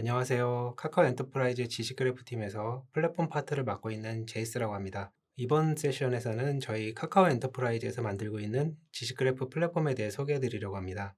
안녕하세요. 카카오 엔터프라이즈 지식그래프 팀에서 플랫폼 파트를 맡고 있는 제이스라고 합니다. 이번 세션에서는 저희 카카오 엔터프라이즈에서 만들고 있는 지식그래프 플랫폼에 대해 소개해 드리려고 합니다.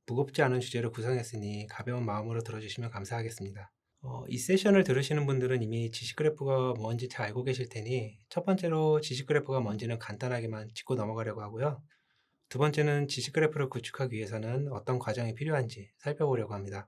무겁지 않은 주제로 구성했으니 가벼운 마음으로 들어주시면 감사하겠습니다. 이 세션을 들으시는 분들은 이미 지식그래프가 뭔지 잘 알고 계실 테니 첫 번째로 지식그래프가 뭔지는 간단하게만 짚고 넘어가려고 하고요. 두 번째는 지식그래프를 구축하기 위해서는 어떤 과정이 필요한지 살펴보려고 합니다.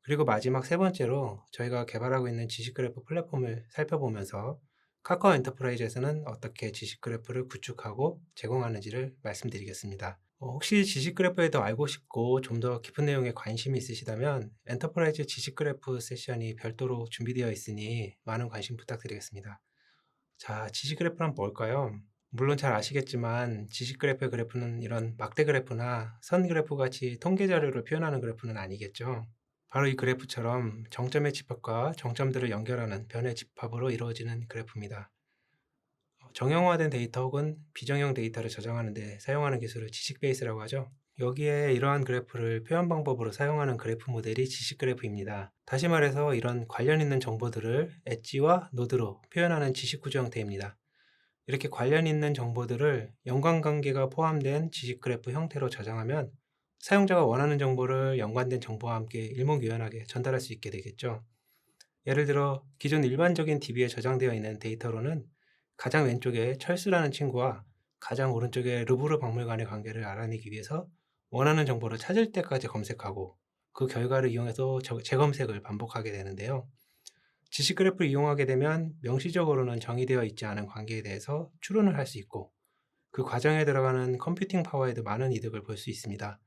그리고 마지막 세 번째로 저희가 개발하고 있는 지식그래프 플랫폼을 살펴보면서 카카오 엔터프라이즈에서는 어떻게 지식그래프를 구축하고 제공하는지를 말씀드리겠습니다. 혹시 지식그래프에 더 알고 싶고 좀 더 깊은 내용에 관심이 있으시다면 엔터프라이즈 지식그래프 세션이 별도로 준비되어 있으니 많은 관심 부탁드리겠습니다. 자, 지식그래프란 뭘까요? 물론 잘 아시겠지만 지식그래프의 그래프는 이런 막대 그래프나 선 그래프 같이 통계 자료를 표현하는 그래프는 아니겠죠. 바로 이 그래프처럼 정점의 집합과 정점들을 연결하는 변의 집합으로 이루어지는 그래프입니다. 정형화된 데이터 혹은 비정형 데이터를 저장하는 데 사용하는 기술을 지식 베이스라고 하죠. 여기에 이러한 그래프를 표현 방법으로 사용하는 그래프 모델이 지식 그래프입니다. 다시 말해서 이런 관련 있는 정보들을 엣지와 노드로 표현하는 지식 구조 형태입니다. 이렇게 관련 있는 정보들을 연관관계가 포함된 지식 그래프 형태로 저장하면 사용자가 원하는 정보를 연관된 정보와 함께 일목요연하게 전달할 수 있게 되겠죠. 예를 들어 기존 일반적인 DB에 저장되어 있는 데이터로는 가장 왼쪽에 철수라는 친구와 가장 오른쪽에 르브르 박물관의 관계를 알아내기 위해서 원하는 정보를 찾을 때까지 검색하고 그 결과를 이용해서 재검색을 반복하게 되는데요. 지식 그래프를 이용하게 되면 명시적으로는 정의되어 있지 않은 관계에 대해서 추론을 할 수 있고 그 과정에 들어가는 컴퓨팅 파워에도 많은 이득을 볼 수 있습니다.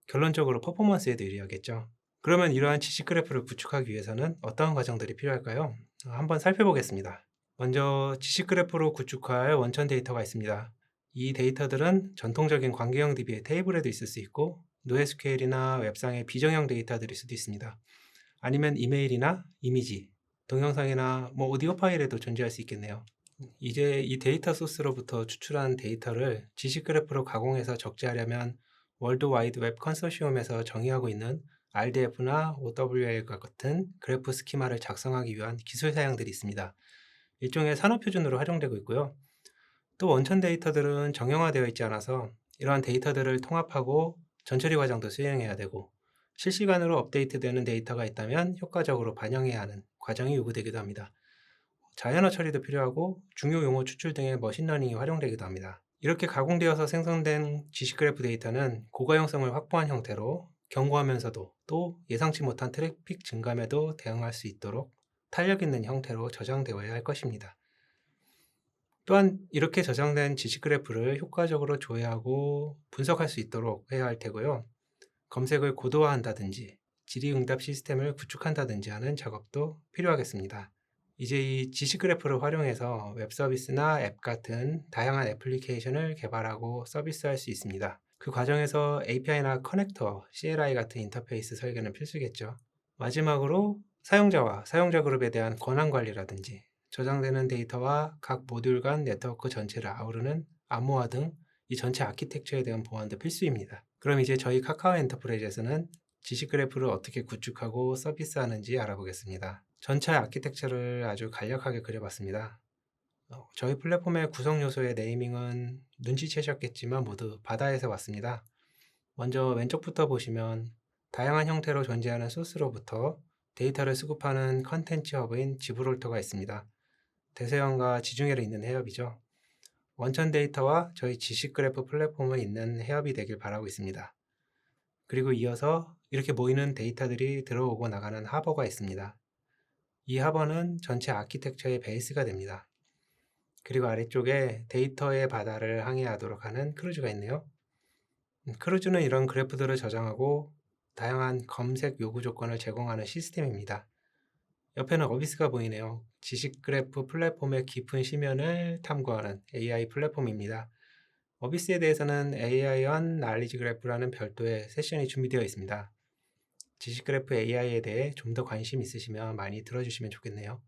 결론적으로 퍼포먼스에도 유리하겠죠. 그러면 이러한 지식 그래프를 구축하기 위해서는 어떠한 과정들이 필요할까요? 한번 살펴보겠습니다. 먼저 지식 그래프로 구축할 원천 데이터가 있습니다. 이 데이터들은 전통적인 관계형 DB의 테이블에도 있을 수 있고 NoSQL이나 웹상의 비정형 데이터들일 수도 있습니다. 아니면 이메일이나 이미지, 동영상이나 오디오 파일에도 존재할 수 있겠네요. 이제 이 데이터 소스로부터 추출한 데이터를 지식 그래프로 가공해서 적재하려면 월드 와이드 웹 컨소시엄에서 정의하고 있는 RDF나 OWL과 같은 그래프 스키마를 작성하기 위한 기술 사양들이 있습니다. 일종의 산업 표준으로 활용되고 있고요. 또 원천 데이터들은 정형화되어 있지 않아서 이러한 데이터들을 통합하고 전처리 과정도 수행해야 되고 실시간으로 업데이트되는 데이터가 있다면 효과적으로 반영해야 하는 과정이 요구되기도 합니다. 자연어 처리도 필요하고 중요 용어 추출 등의 머신러닝이 활용되기도 합니다. 이렇게 가공되어서 생성된 지식 그래프 데이터는 고가용성을 확보한 형태로 견고하면서도 또 예상치 못한 트래픽 증감에도 대응할 수 있도록 탄력 있는 형태로 저장되어야 할 것입니다. 또한 이렇게 저장된 지식 그래프를 효과적으로 조회하고 분석할 수 있도록 해야 할 테고요. 검색을 고도화한다든지 질의응답 시스템을 구축한다든지 하는 작업도 필요하겠습니다. 이제 이 지식 그래프를 활용해서 웹 서비스나 앱 같은 다양한 애플리케이션을 개발하고 서비스할 수 있습니다. 그 과정에서 API나 커넥터, CLI 같은 인터페이스 설계는 필수겠죠. 마지막으로 사용자와 사용자 그룹에 대한 권한 관리라든지 저장되는 데이터와 각 모듈 간 네트워크 전체를 아우르는 암호화 등 이 전체 아키텍처에 대한 보안도 필수입니다. 그럼 이제 저희 카카오 엔터프라이즈에서는 지식 그래프를 어떻게 구축하고 서비스하는지 알아보겠습니다. 전체 아키텍처를 아주 간략하게 그려봤습니다. 저희 플랫폼의 구성 요소의 네이밍은 눈치채셨겠지만 모두 바다에서 왔습니다. 먼저 왼쪽부터 보시면 다양한 형태로 존재하는 소스로부터 데이터를 수급하는 컨텐츠 허브인 지브롤터가 있습니다. 대서양과 지중해를 잇는 해협이죠. 원천 데이터와 저희 지식 그래프 플랫폼을 잇는 해협이 되길 바라고 있습니다. 그리고 이어서 이렇게 모이는 데이터들이 들어오고 나가는 하버가 있습니다. 이 하버는 전체 아키텍처의 베이스가 됩니다. 그리고 아래쪽에 데이터의 바다를 항해하도록 하는 크루즈가 있네요. 크루즈는 이런 그래프들을 저장하고 다양한 검색 요구 조건을 제공하는 시스템입니다. 옆에는 어비스가 보이네요. 지식 그래프 플랫폼의 깊은 심연을 탐구하는 AI 플랫폼입니다. 어비스에 대해서는 AI on Knowledge Graph라는 별도의 세션이 준비되어 있습니다. 지식 그래프 AI에 대해 좀 더 관심 있으시면 많이 들어주시면 좋겠네요.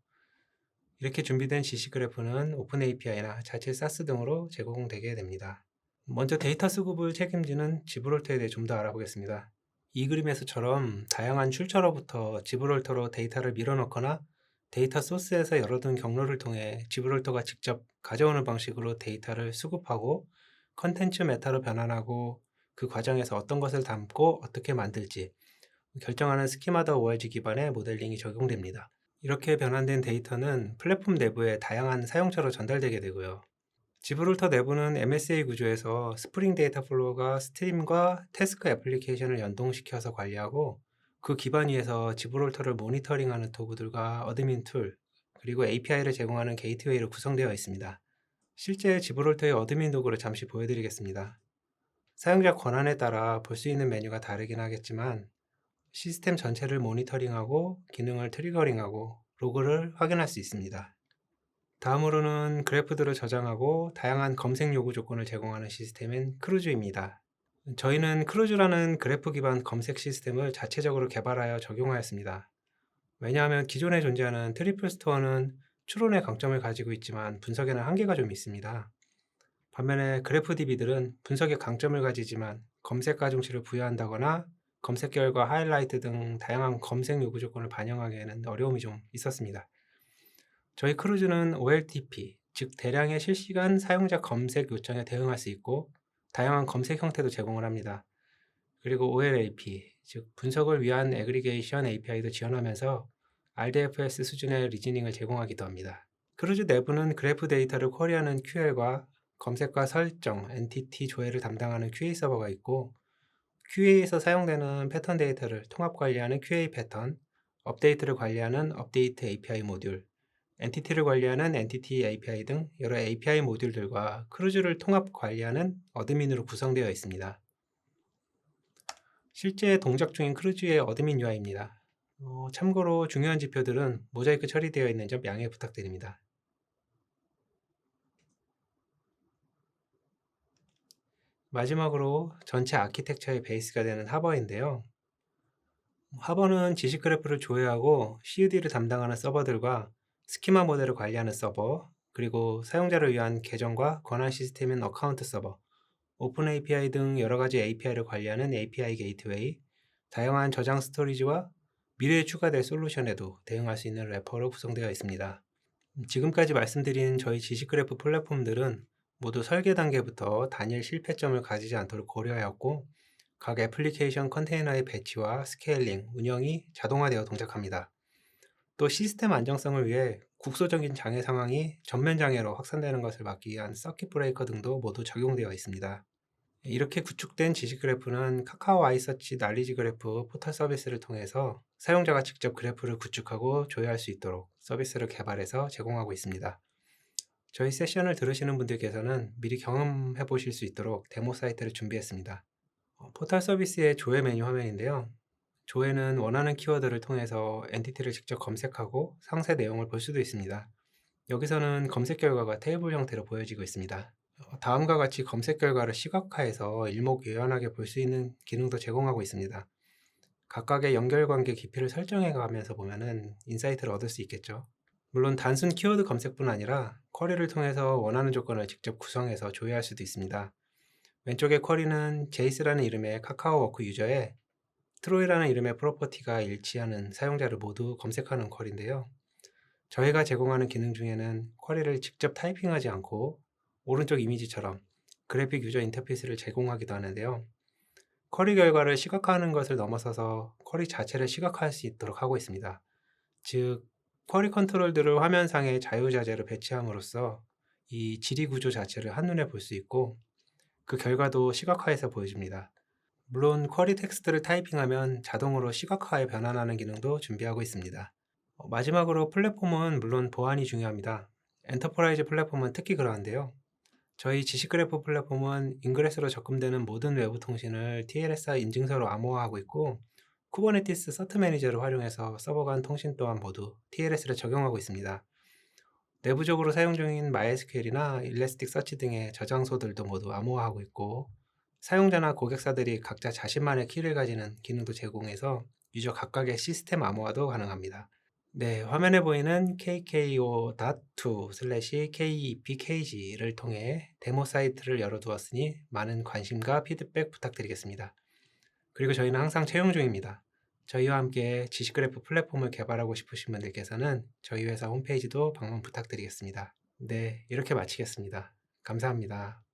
이렇게 준비된 지식 그래프는 오픈 API나 자체 사스 등으로 제공되게 됩니다. 먼저 데이터 수급을 책임지는 지브롤터에 대해 좀 더 알아보겠습니다. 이 그림에서처럼 다양한 출처로부터 지브롤터로 데이터를 밀어넣거나 데이터 소스에서 열어둔 경로를 통해 지브롤터가 직접 가져오는 방식으로 데이터를 수급하고 컨텐츠 메타로 변환하고 그 과정에서 어떤 것을 담고 어떻게 만들지 결정하는 스키마 더 ORG 기반의 모델링이 적용됩니다. 이렇게 변환된 데이터는 플랫폼 내부에 다양한 사용처로 전달되게 되고요. 지브롤터 내부는 MSA 구조에서 스프링 데이터 플로우가 스트림과 태스크 애플리케이션을 연동시켜서 관리하고 그 기반 위에서 지브롤터를 모니터링하는 도구들과 어드민 툴, 그리고 API를 제공하는 게이트웨이로 구성되어 있습니다. 실제 지브롤터의 어드민 도구를 잠시 보여드리겠습니다. 사용자 권한에 따라 볼 수 있는 메뉴가 다르긴 하겠지만 시스템 전체를 모니터링하고 기능을 트리거링하고 로그를 확인할 수 있습니다. 다음으로는 그래프들을 저장하고 다양한 검색 요구 조건을 제공하는 시스템인 크루즈입니다. 저희는 크루즈라는 그래프 기반 검색 시스템을 자체적으로 개발하여 적용하였습니다. 왜냐하면 기존에 존재하는 트리플 스토어는 추론의 강점을 가지고 있지만 분석에는 한계가 좀 있습니다. 반면에 그래프DB들은 분석에 강점을 가지지만 검색 가중치를 부여한다거나 검색 결과 하이라이트 등 다양한 검색 요구 조건을 반영하기에는 어려움이 좀 있었습니다. 저희 크루즈는 OLTP, 즉 대량의 실시간 사용자 검색 요청에 대응할 수 있고 다양한 검색 형태도 제공을 합니다. 그리고 OLAP, 즉 분석을 위한 애그리게이션 API도 지원하면서 RDFS 수준의 리즈닝을 제공하기도 합니다. 크루즈 내부는 그래프 데이터를 쿼리하는 QL과 검색과 설정, 엔티티 조회를 담당하는 QA 서버가 있고 QA에서 사용되는 패턴 데이터를 통합 관리하는 QA 패턴, 업데이트를 관리하는 업데이트 API 모듈, 엔티티를 관리하는 엔티티 API 등 여러 API 모듈들과 크루즈를 통합 관리하는 어드민으로 구성되어 있습니다. 실제 동작 중인 크루즈의 어드민 UI입니다. 참고로 중요한 지표들은 모자이크 처리되어 있는 점 양해 부탁드립니다. 마지막으로 전체 아키텍처의 베이스가 되는 하버인데요. 하버는 지식 그래프를 조회하고 CUD를 담당하는 서버들과 스키마 모델을 관리하는 서버, 그리고 사용자를 위한 계정과 권한 시스템인 어카운트 서버, 오픈 API 등 여러 가지 API를 관리하는 API 게이트웨이, 다양한 저장 스토리지와 미래에 추가될 솔루션에도 대응할 수 있는 래퍼로 구성되어 있습니다. 지금까지 말씀드린 저희 지식 그래프 플랫폼들은 모두 설계 단계부터 단일 실패점을 가지지 않도록 고려하였고 각 애플리케이션 컨테이너의 배치와 스케일링, 운영이 자동화되어 동작합니다. 또 시스템 안정성을 위해 국소적인 장애 상황이 전면 장애로 확산되는 것을 막기 위한 서킷 브레이커 등도 모두 적용되어 있습니다. 이렇게 구축된 지식 그래프는 카카오 아이서치 날리지 그래프 포털 서비스를 통해서 사용자가 직접 그래프를 구축하고 조회할 수 있도록 서비스를 개발해서 제공하고 있습니다. 저희 세션을 들으시는 분들께서는 미리 경험해 보실 수 있도록 데모 사이트를 준비했습니다. 포털 서비스의 조회 메뉴 화면인데요. 조회는 원하는 키워드를 통해서 엔티티를 직접 검색하고 상세 내용을 볼 수도 있습니다. 여기서는 검색 결과가 테이블 형태로 보여지고 있습니다. 다음과 같이 검색 결과를 시각화해서 일목요연하게 볼 수 있는 기능도 제공하고 있습니다. 각각의 연결관계 깊이를 설정해 가면서 보면은 인사이트를 얻을 수 있겠죠. 물론 단순 키워드 검색뿐 아니라 쿼리를 통해서 원하는 조건을 직접 구성해서 조회할 수도 있습니다. 왼쪽의 쿼리는 제이스라는 이름의 카카오워크 유저에 트로이라는 이름의 프로퍼티가 일치하는 사용자를 모두 검색하는 쿼리인데요. 저희가 제공하는 기능 중에는 쿼리를 직접 타이핑하지 않고 오른쪽 이미지처럼 그래픽 유저 인터페이스를 제공하기도 하는데요. 쿼리 결과를 시각화하는 것을 넘어서서 쿼리 자체를 시각화할 수 있도록 하고 있습니다. 즉, 쿼리 컨트롤들을 화면상에 자유자재로 배치함으로써 이 지리 구조 자체를 한눈에 볼 수 있고 그 결과도 시각화해서 보여줍니다. 물론 쿼리 텍스트를 타이핑하면 자동으로 시각화에 변환하는 기능도 준비하고 있습니다. 마지막으로 플랫폼은 물론 보안이 중요합니다. 엔터프라이즈 플랫폼은 특히 그러한데요. 저희 지식그래프 플랫폼은 인그레스로 접근되는 모든 외부 통신을 TLSI 인증서로 암호화하고 있고 쿠버네티스 서트 매니저를 활용해서 서버 간 통신 또한 모두 TLS를 적용하고 있습니다. 내부적으로 사용 중인 MySQL이나 일레스틱서치 등의 저장소들도 모두 암호화하고 있고 사용자나 고객사들이 각자 자신만의 키를 가지는 기능도 제공해서 유저 각각의 시스템 암호화도 가능합니다. 네, 화면에 보이는 kko.2/kepkg를 통해 데모 사이트를 열어두었으니 많은 관심과 피드백 부탁드리겠습니다. 그리고 저희는 항상 채용 중입니다. 저희와 함께 지식그래프 플랫폼을 개발하고 싶으신 분들께서는 저희 회사 홈페이지도 방문 부탁드리겠습니다. 네, 이렇게 마치겠습니다. 감사합니다.